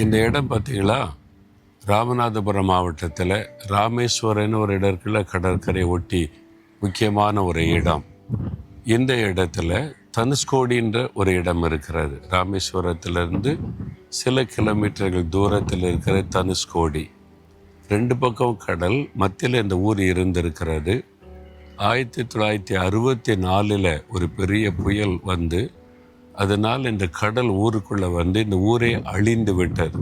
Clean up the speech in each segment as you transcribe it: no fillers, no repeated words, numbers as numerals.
இந்த இடம் பார்த்தீங்களா, ராமநாதபுரம் மாவட்டத்தில் ராமேஸ்வரன்னு ஒரு இடம் இருக்குல்ல, கடற்கரை ஒட்டி முக்கியமான ஒரு இடம். இந்த இடத்துல தனுஷ்கோடின்ற ஒரு இடம் இருக்கிறது. ராமேஸ்வரத்திலிருந்து சில கிலோமீட்டர்கள் தூரத்தில் இருக்கிற தனுஷ்கோடி. 2 பக்கம் கடல், மத்தியில் இந்த ஊர் இருந்திருக்கிறது. 1964 ஒரு பெரிய புயல் வந்து அதனால் இந்த கடல் ஊருக்குள்ளே வந்து இந்த ஊரே அழிந்து விட்டது.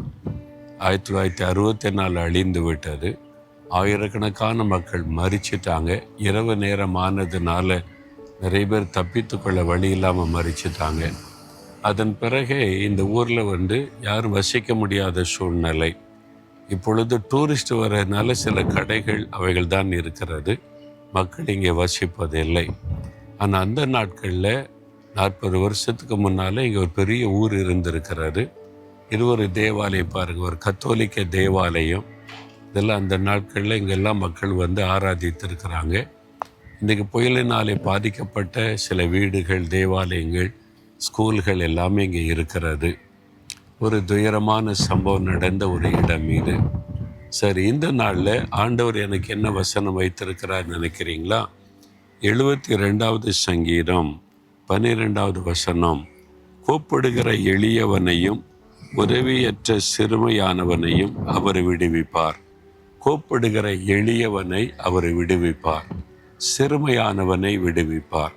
1964 அழிந்து விட்டது. ஆயிரக்கணக்கான மக்கள் மரிச்சிட்டாங்க. இரவு நேரம் ஆனதுனால நிறைய பேர் தப்பித்து கொள்ள வழி இல்லாமல் மரிச்சிட்டாங்க. அதன் பிறகு இந்த ஊரில் வந்து யாரும் வசிக்க முடியாத சூழ்நிலை. இப்பொழுது டூரிஸ்ட் வர்றதுனால சில கடைகள் அவைகள் தான் இருக்கிறது. மக்கள் இங்கே வசிப்பதில்லை. ஆனால் அந்த நாட்களில் 40 வருஷத்துக்கு முன்னால் இங்கே ஒரு பெரிய ஊர் இருந்திருக்கிறது. ஒரு தேவாலயம் பாருங்கள், ஒரு கத்தோலிக்க தேவாலயம். இதெல்லாம் அந்த நாட்களில் இங்கெல்லாம் மக்கள் வந்து ஆராதித்திருக்கிறாங்க. இன்றைக்கு புயலினாலே பாதிக்கப்பட்ட சில வீடுகள், தேவாலயங்கள், ஸ்கூல்கள் எல்லாமே இங்கே இருக்கிறது. ஒரு துயரமான சம்பவம் நடந்த ஒரு இடம் இது. சரி, இந்த நாளில் ஆண்டவர் எனக்கு என்ன வசனம் வைத்திருக்கிறார் நினைக்கிறீங்களா? 72வது சங்கீதம் 12வது வசனம். கூப்பிடுகிற எளியவனையும் உதவியற்ற சிறுமையானவனையும் அவர் விடுவிப்பார். கூப்பிடுகிற எளியவனை அவர் விடுவிப்பார், சிறுமையானவனை விடுவிப்பார்.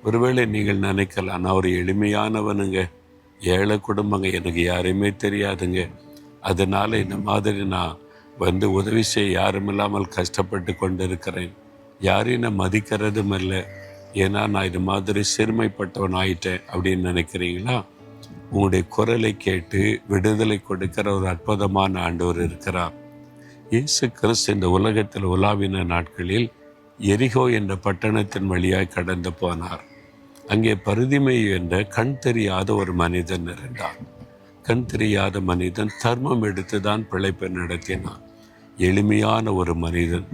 ஒருவேளை நீங்கள் நினைக்கலாம், நான் ஒரு எளிமையானவனுங்க, ஏழை குடும்பங்க, எனக்கு யாரையுமே தெரியாதுங்க, அதனால் இந்த மாதிரி நான் வந்து உதவி செய்ய யாரும் இல்லாமல் கஷ்டப்பட்டு கொண்டு இருக்கிறேன், யாரையும் நான் மதிக்கிறதும் இல்லை, ஏன்னா நான் இது மாதிரி சிறுமைப்பட்டவன் ஆயிட்டேன் அப்படின்னு நினைக்கிறீங்களா? உங்களுடைய குரலை கேட்டு விடுதலை கொடுக்கிற ஒரு அற்புதமான ஆண்டவர் இருக்கிறார். இயேசு கிறிஸ்து இந்த உலகத்தில் உலாவின நாட்களில் எரிகோ என்ற பட்டணத்தின் வழியாய் கடந்து போனார். அங்கே பரிதிமேயு என்ற கண் தெரியாத ஒரு மனிதன் இருந்தான். கண் தெரியாத மனிதன் தர்மம் எடுத்து தான் பிழைப்பை நடத்தினான். எளிமையான ஒரு மனிதன்,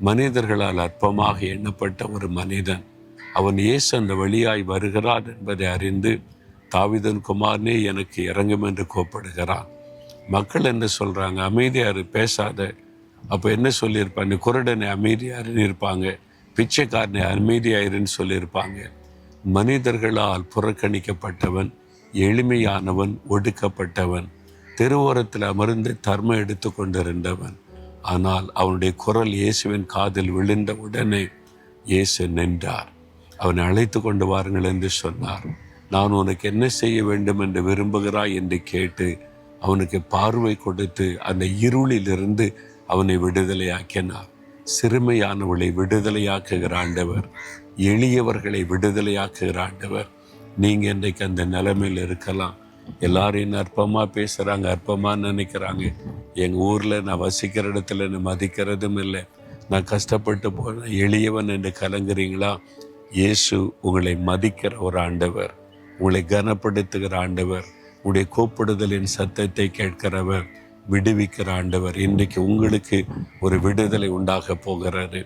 மனிதர்களால் அற்பமாக எண்ணப்பட்ட ஒரு மனிதன். அவன் இயேசு அந்த வழியாய் வருகிறார் என்பதை அறிந்து, தாவீதின் குமாரனே எனக்கு இறங்கும் என்று கூப்பிடுகிறான். மக்கள் என்ன சொல்கிறாங்க? அமைதியாரு, பேசாத. அப்போ என்ன சொல்லியிருப்பாங்க? குருடனை அமைதியாருன்னு இருப்பாங்க, பிச்சைக்காரனை அமைதியாயிருன்னு சொல்லியிருப்பாங்க. மனிதர்களால் புறக்கணிக்கப்பட்டவன், எளிமையானவன், ஒடுக்கப்பட்டவன், தெருவோரத்தில் அமர்ந்து தர்மம் எடுத்து கொண்டிருந்தவன். ஆனால் அவனுடைய குரல் இயேசுவின் காதில் விழுந்த உடனே இயேசு நின்றார். அவனை அழைத்து கொண்டு வாருங்கள் என்று சொன்னார். நான் உனக்கு என்ன செய்ய வேண்டும் என்று விரும்புகிறாய் என்று கேட்டு அவனுக்கு பார்வை கொடுத்து அந்த இருளிலிருந்து அவனை விடுதலையாக்கினார். சிறுமையானவளை விடுதலையாக்குகிற ஆண்டவர், எளியவர்களை விடுதலையாக்குகிற ஆண்டவர். நீங்கள் இன்றைக்கு அந்த நிலைமையில் இருக்கலாம். எல்லாரையும் அற்பமாக பேசுகிறாங்க, அற்பமாக நினைக்கிறாங்க. எங்கள் ஊரில் நான் வசிக்கிற இடத்துல என்னை மதிக்கிறதும் இல்லை, நான் கஷ்டப்பட்டு போன எளியவன் என்று கலங்குறீங்களா? இயேசு உங்களை மதிக்கிற ஒரு ஆண்டவர், உங்களை கனப்படுத்துகிற ஆண்டவர், உங்களுடைய கூப்பிடுதலின் சத்தத்தை கேட்கிறவர், விடுவிக்கிற ஆண்டவர். இன்றைக்கு உங்களுக்கு ஒரு விடுதலை உண்டாக போகிறாரு.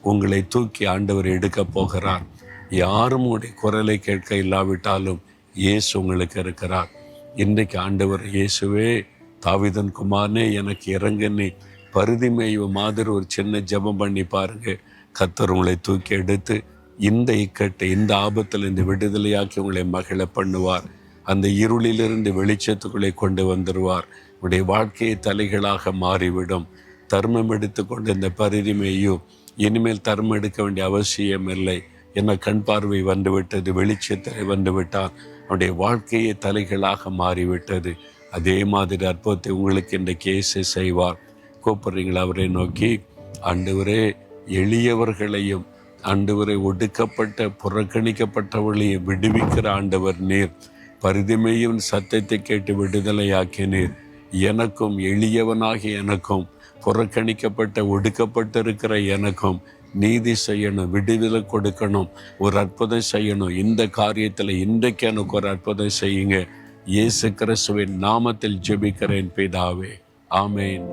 உங்களை தூக்கி ஆண்டவர் எடுக்க போகிறார். யாரும் உங்களுடைய குரலை கேட்க இல்லாவிட்டாலும் இயேசு உங்களுக்கு இருக்கிறார். இன்றைக்கு ஆண்டவர், இயேசுவே தாவீதின் குமாரனே எனக்கு இறங்குன்னு பரிதிமேயு மாதிரி ஒரு சின்ன ஜெபம் பண்ணி பாருங்க. கர்த்தர் உங்களை தூக்கி எடுத்து இந்த இக்கட்டை, இந்த ஆபத்தில் இந்த விடுதலையாக்கி உங்களை மகிழ பண்ணுவார். அந்த இருளிலிருந்து வெளிச்சத்துக்குள்ளே கொண்டு வந்துடுவார். உடைய வாழ்க்கையை தலைகளாக மாறிவிடும். தர்மம் எடுத்து கொண்டு இந்த பரிதிமேயு இனிமேல் தர்மம் எடுக்க வேண்டிய அவசியம் இல்லை. என்ன கண் பார்வை வந்துவிட்டது, வெளிச்சத்தில் வந்துவிட்டார். அவனுடைய வாழ்க்கையை தலைகளாக மாறிவிட்டது. அதே மாதிரி அற்புதத்தை உங்களுக்கு இன்றைக்கு இயேசு செய்வார். கூப்பிடுறீங்களா அவரை நோக்கி? ஆண்டவரே, எளியவர்களையும் ஆண்டவரை ஒடுக்கப்பட்ட புறக்கணிக்கப்பட்டவர்களையும் விடுவிக்கிற ஆண்டவர் நீர். பரிதிமேயுவின் சத்தத்தை கேட்டு விடுதலையாக்கினீர். எனக்கும், எளியவனாகிய எனக்கும், புறக்கணிக்கப்பட்ட ஒடுக்கப்பட்டிருக்கிற எனக்கும் நீதி செய்யணும், விடுதலை கொடுக்கணும், ஒரு அற்புதம் செய்யணும். இந்த காரியத்தில் இன்றைக்கு எனக்கு ஒரு அற்புதம் செய்யுங்க. இயேசு கிறிஸ்துவின் நாமத்தில் ஜெபிக்கிறேன் பிதாவே. ஆமேன்.